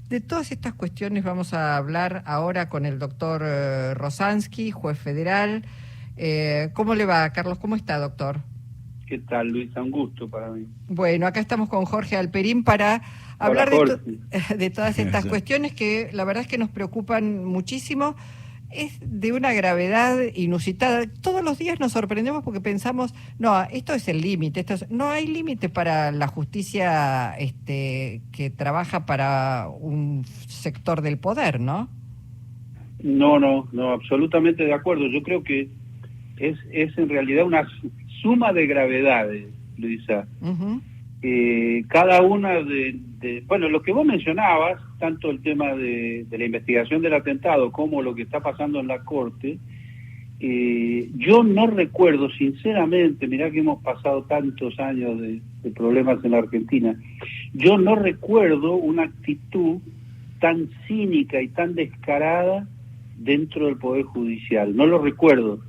De todas estas cuestiones vamos a hablar ahora con el doctor Rosansky, juez federal. ¿Cómo le va, Carlos? ¿Cómo está, doctor? ¿Qué tal, Luisa? Un gusto para mí. Bueno, acá estamos con Jorge Alperín para Hola, hablar Jorge. de todas estas cuestiones que la verdad es que nos preocupan muchísimo. Es de una gravedad inusitada. Todos los días nos sorprendemos porque pensamos, no, esto es el límite. No hay límite para la justicia que trabaja para un sector del poder, ¿no? No, absolutamente de acuerdo. Yo creo que es en realidad una suma de gravedades, Luisa. Uh-huh. Cada una bueno, lo que vos mencionabas, tanto el tema de la investigación del atentado como lo que está pasando en la Corte, yo no recuerdo, sinceramente, mirá que hemos pasado tantos años de problemas en la Argentina, yo no recuerdo una actitud tan cínica y tan descarada dentro del Poder Judicial. No lo recuerdo,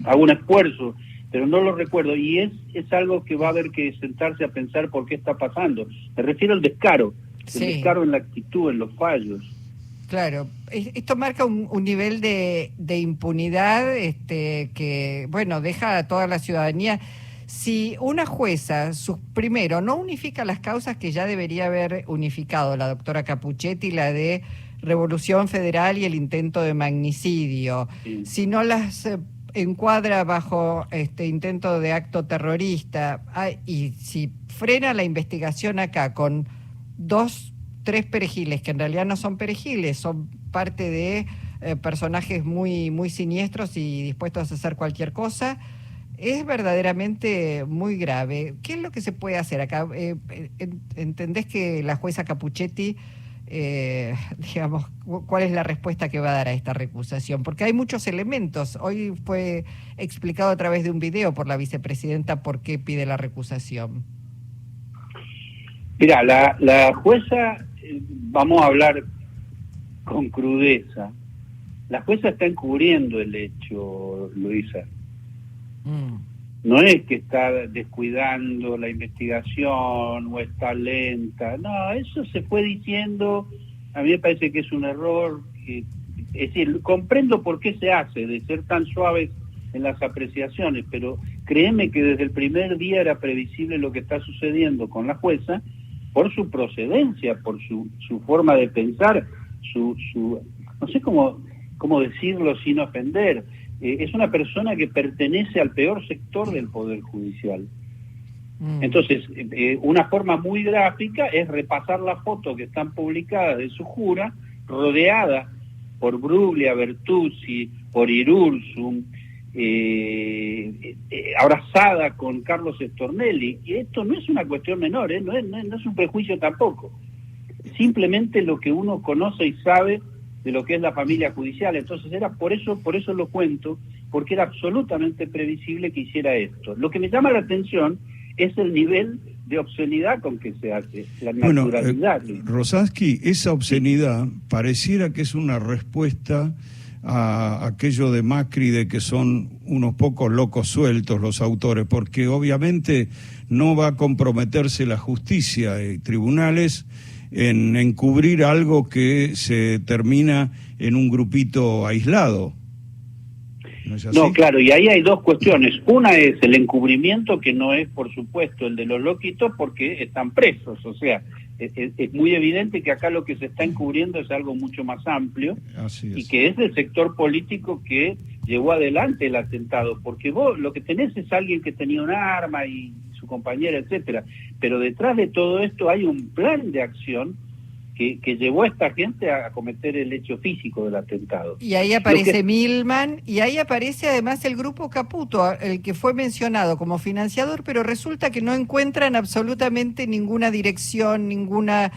hago un esfuerzo, pero no lo recuerdo, y es algo que va a haber que sentarse a pensar por qué está pasando. Me refiero al descaro, sí. El descaro en la actitud, en los fallos. Claro, esto marca un nivel de impunidad que, bueno, deja a toda la ciudadanía. Si una jueza, primero, no unifica las causas que ya debería haber unificado la doctora Capuchetti, la de Revolución Federal y el intento de magnicidio, Sí. si no las encuadra bajo intento de acto terrorista, y si frena la investigación acá con 3 perejiles, que en realidad no son perejiles, son parte de personajes muy, muy siniestros y dispuestos a hacer cualquier cosa, es verdaderamente muy grave. ¿Qué es lo que se puede hacer acá? ¿Entendés que la jueza Capuchetti, digamos, cuál es la respuesta que va a dar a esta recusación? Porque hay muchos elementos. Hoy fue explicado a través de un video por la vicepresidenta por qué pide la recusación. Mira, la jueza, vamos a hablar con crudeza, la jueza está encubriendo el hecho, Luisa. No es que está descuidando la investigación o está lenta, no, eso se fue diciendo, a mí me parece que es un error, es decir, comprendo por qué se hace, de ser tan suaves en las apreciaciones, pero créeme que desde el primer día era previsible lo que está sucediendo con la jueza, por su procedencia, por su forma de pensar, su no sé cómo decirlo sin ofender, es una persona que pertenece al peor sector del Poder Judicial. Entonces, una forma muy gráfica es repasar las fotos que están publicadas de su jura, rodeada por Bruglia, Bertuzzi, por Irursum, abrazada con Carlos Stornelli, y esto no es una cuestión menor, no es un prejuicio tampoco, simplemente lo que uno conoce y sabe de lo que es la familia judicial. Entonces era por eso lo cuento, porque era absolutamente previsible que hiciera esto. Lo que me llama la atención es el nivel de obscenidad con que se hace, la naturalidad. Rosansky, esa obscenidad pareciera que es una respuesta a aquello de Macri, de que son unos pocos locos sueltos los autores, porque obviamente no va a comprometerse la justicia y tribunales en encubrir algo que se termina en un grupito aislado. ¿No es así? No, claro, y ahí hay dos cuestiones. Una es el encubrimiento, que no es, por supuesto, el de los loquitos, porque están presos. O sea, es muy evidente que acá lo que se está encubriendo es algo mucho más amplio, y que es el sector político que llevó adelante el atentado, porque vos lo que tenés es alguien que tenía un arma y su compañera, etcétera, pero detrás de todo esto hay un plan de acción que llevó a esta gente a cometer el hecho físico del atentado. Y ahí aparece Milman, y ahí aparece además el grupo Caputo, el que fue mencionado como financiador, pero resulta que no encuentran absolutamente ninguna dirección, ninguna...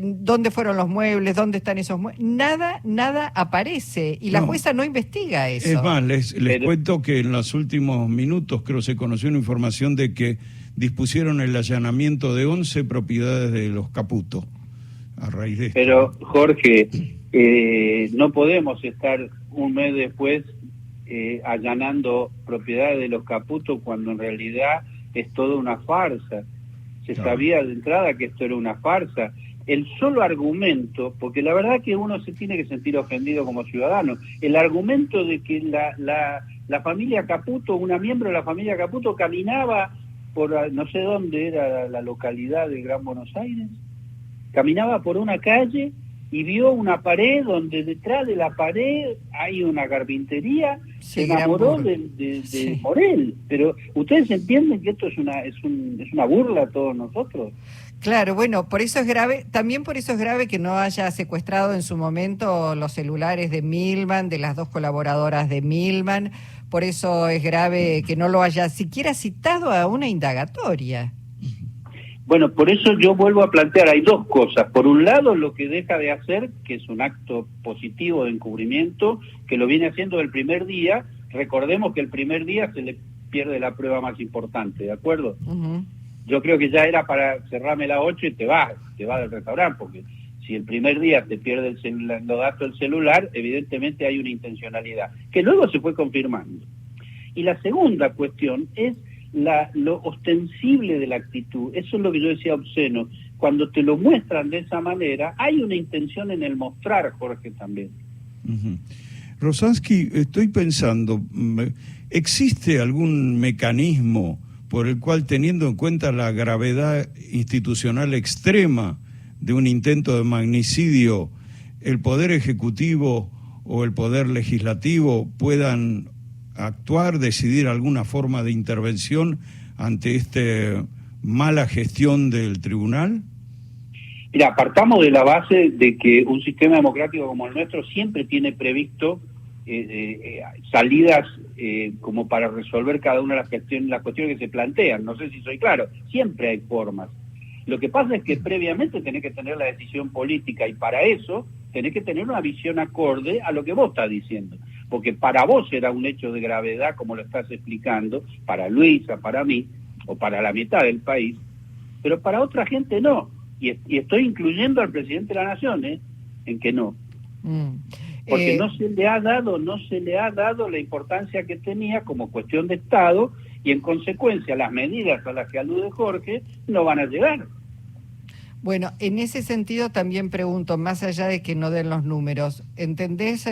¿dónde fueron los muebles? ¿Dónde están esos muebles? Nada aparece, y la jueza no investiga eso. Es más, les cuento que en los últimos minutos creo se conoció una información de que dispusieron el allanamiento de 11 propiedades de los Caputo. A raíz de esto. Pero, Jorge, no podemos estar un mes después allanando propiedades de los Caputo cuando en realidad es toda una farsa. Se sabía de entrada que esto era una farsa. el solo argumento, porque la verdad que uno se tiene que sentir ofendido como ciudadano, el argumento de que la familia Caputo, una miembro de la familia Caputo caminaba por, no sé dónde era la localidad del Gran Buenos Aires, caminaba por una calle y vio una pared donde detrás de la pared hay una carpintería, se enamoró de Morel. Pero ustedes entienden que esto es una burla a todos nosotros. Claro, bueno, por eso es grave, también por eso es grave que no haya secuestrado en su momento los celulares de Milman, de las 2 colaboradoras de Milman, por eso es grave que no lo haya siquiera citado a una indagatoria. Bueno, por eso yo vuelvo a plantear, hay 2 cosas. Por un lado, lo que deja de hacer, que es un acto positivo de encubrimiento, que lo viene haciendo el primer día. Recordemos que el primer día se le pierde la prueba más importante, ¿de acuerdo? Uh-huh. Yo creo que ya era para cerrarme las 8 y te vas del restaurante, porque si el primer día te pierde los datos del celular, evidentemente hay una intencionalidad, que luego se fue confirmando. Y la segunda cuestión es lo ostensible de la actitud. Eso es lo que yo decía obsceno. Cuando te lo muestran de esa manera, hay una intención en el mostrar, Jorge, también. Uh-huh. Rosansky, estoy pensando, ¿existe algún mecanismo por el cual, teniendo en cuenta la gravedad institucional extrema de un intento de magnicidio, el Poder Ejecutivo o el Poder Legislativo puedan actuar, decidir alguna forma de intervención ante esta mala gestión del tribunal? Mira, partamos de la base de que un sistema democrático como el nuestro siempre tiene previsto salidas como para resolver cada una de las cuestiones que se plantean. No sé si soy claro, siempre hay formas. Lo que pasa es que previamente tenés que tener la decisión política, y para eso tenés que tener una visión acorde a lo que vos estás diciendo. Porque para vos era un hecho de gravedad, como lo estás explicando, para Luisa, para mí, o para la mitad del país, pero para otra gente no. Y estoy incluyendo al presidente de la Nación, en que no. Porque no se le ha dado la importancia que tenía como cuestión de Estado, y en consecuencia las medidas a las que alude Jorge no van a llegar. Bueno, en ese sentido también pregunto, más allá de que no den los números, ¿entendés,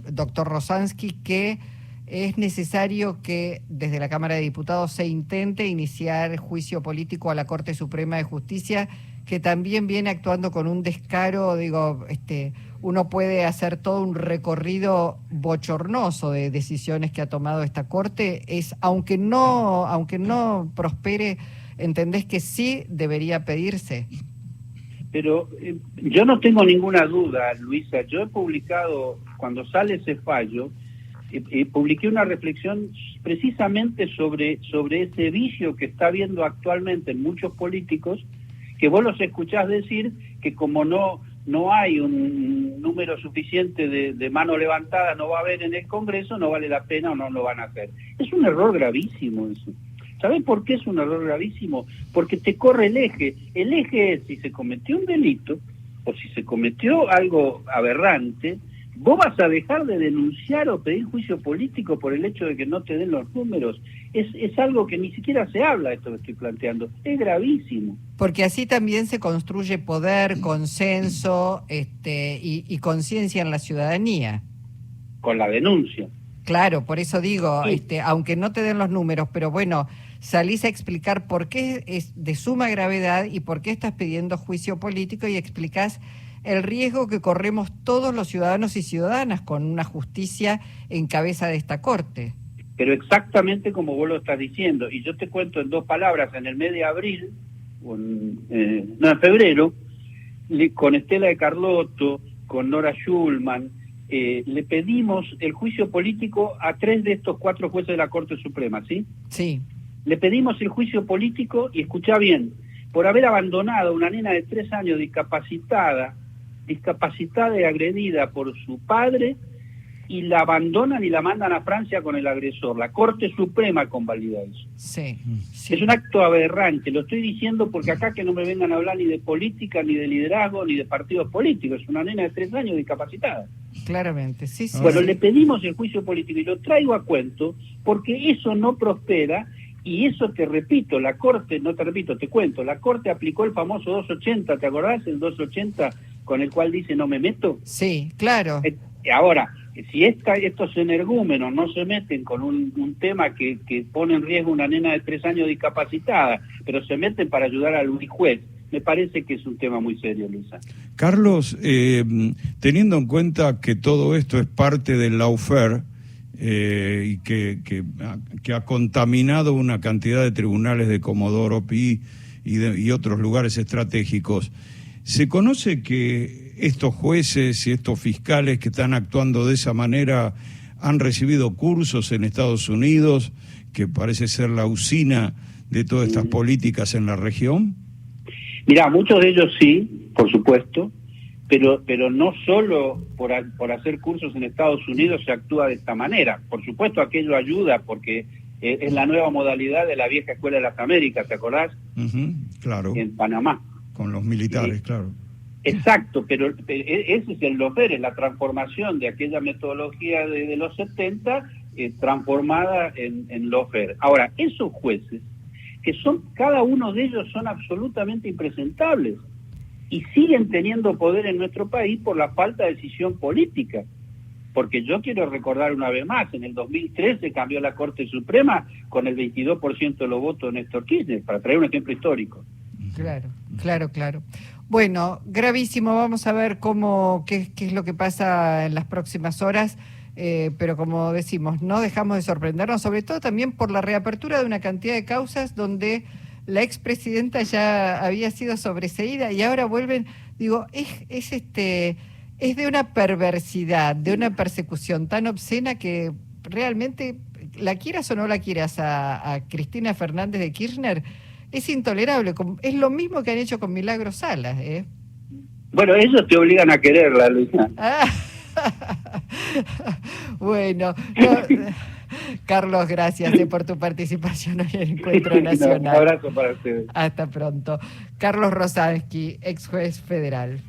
doctor Rosansky, que es necesario que desde la Cámara de Diputados se intente iniciar juicio político a la Corte Suprema de Justicia, que también viene actuando con un descaro? Digo, uno puede hacer todo un recorrido bochornoso de decisiones que ha tomado esta Corte. Aunque no prospere, ¿entendés que sí debería pedirse? Pero yo no tengo ninguna duda, Luisa. Yo he publicado, cuando sale ese fallo, publiqué una reflexión precisamente sobre ese vicio que está habiendo actualmente en muchos políticos, que vos los escuchás decir que como no hay un número suficiente de mano levantada, no va a haber en el Congreso, no vale la pena o no lo van a hacer. Es un error gravísimo eso. ¿Saben por qué es un error gravísimo? Porque te corre el eje. El eje es si se cometió un delito o si se cometió algo aberrante, vos vas a dejar de denunciar o pedir juicio político por el hecho de que no te den los números. Es algo que ni siquiera se habla, esto que estoy planteando. Es gravísimo. Porque así también se construye poder, consenso y conciencia en la ciudadanía. Con la denuncia. Claro, por eso digo, sí. Aunque no te den los números, pero bueno, salís a explicar por qué es de suma gravedad y por qué estás pidiendo juicio político, y explicás el riesgo que corremos todos los ciudadanos y ciudadanas con una justicia en cabeza de esta Corte. Pero exactamente como vos lo estás diciendo, y yo te cuento en 2 palabras, en el mes de abril, en febrero, con Estela de Carlotto, con Nora Schulman, le pedimos el juicio político a 3 de estos 4 jueces de la Corte Suprema, ¿sí? Sí. Le pedimos el juicio político, y escuchá bien, por haber abandonado a una nena de 3 años discapacitada y agredida por su padre, y la abandonan y la mandan a Francia con el agresor. La Corte Suprema convalida eso. Sí. Es un acto aberrante, lo estoy diciendo porque acá que no me vengan a hablar ni de política, ni de liderazgo, ni de partidos políticos. Es una nena de 3 años discapacitada. Claramente, sí. Bueno, le pedimos el juicio político, y lo traigo a cuento porque eso no prospera, Y eso te repito, la Corte, no te repito, te cuento, la Corte aplicó el famoso 280, ¿te acordás? El 280 con el cual dice no me meto. Sí, claro. Ahora, si estos energúmenos no se meten con un tema que pone en riesgo una nena de 3 años discapacitada, pero se meten para ayudar al juez, me parece que es un tema muy serio, Luisa. Carlos, teniendo en cuenta que todo esto es parte del lawfare, y que ha contaminado una cantidad de tribunales de Comodoro Pi y otros lugares estratégicos, ¿se conoce que estos jueces y estos fiscales que están actuando de esa manera han recibido cursos en Estados Unidos, que parece ser la usina de todas estas políticas en la región? Mirá, muchos de ellos sí, por supuesto, pero no solo por hacer cursos en Estados Unidos se actúa de esta manera. Por supuesto, aquello ayuda porque es la nueva modalidad de la vieja Escuela de las Américas, ¿te acordás? Claro. En Panamá. Con los militares, claro. Exacto, pero ese es el lawfare, es la transformación de aquella metodología de los 70 transformada en lawfare. Ahora, esos jueces, que cada uno de ellos son absolutamente impresentables, y siguen teniendo poder en nuestro país por la falta de decisión política. Porque yo quiero recordar una vez más, en el 2013 cambió la Corte Suprema con el 22% de los votos de Néstor Kirchner, para traer un ejemplo histórico. Claro. Bueno, gravísimo, vamos a ver qué es lo que pasa en las próximas horas, pero como decimos, no dejamos de sorprendernos, sobre todo también por la reapertura de una cantidad de causas donde la expresidenta ya había sido sobreseída y ahora vuelven, digo, es de una perversidad, de una persecución tan obscena que realmente, la quieras o no la quieras a Cristina Fernández de Kirchner, es intolerable. Es lo mismo que han hecho con Milagros Salas, ¿eh? Bueno, ellos te obligan a quererla, Luisa. Bueno, Carlos, gracias por tu participación hoy en el Encuentro Nacional. Un abrazo para ustedes. Hasta pronto. Carlos Rosansky, ex juez federal.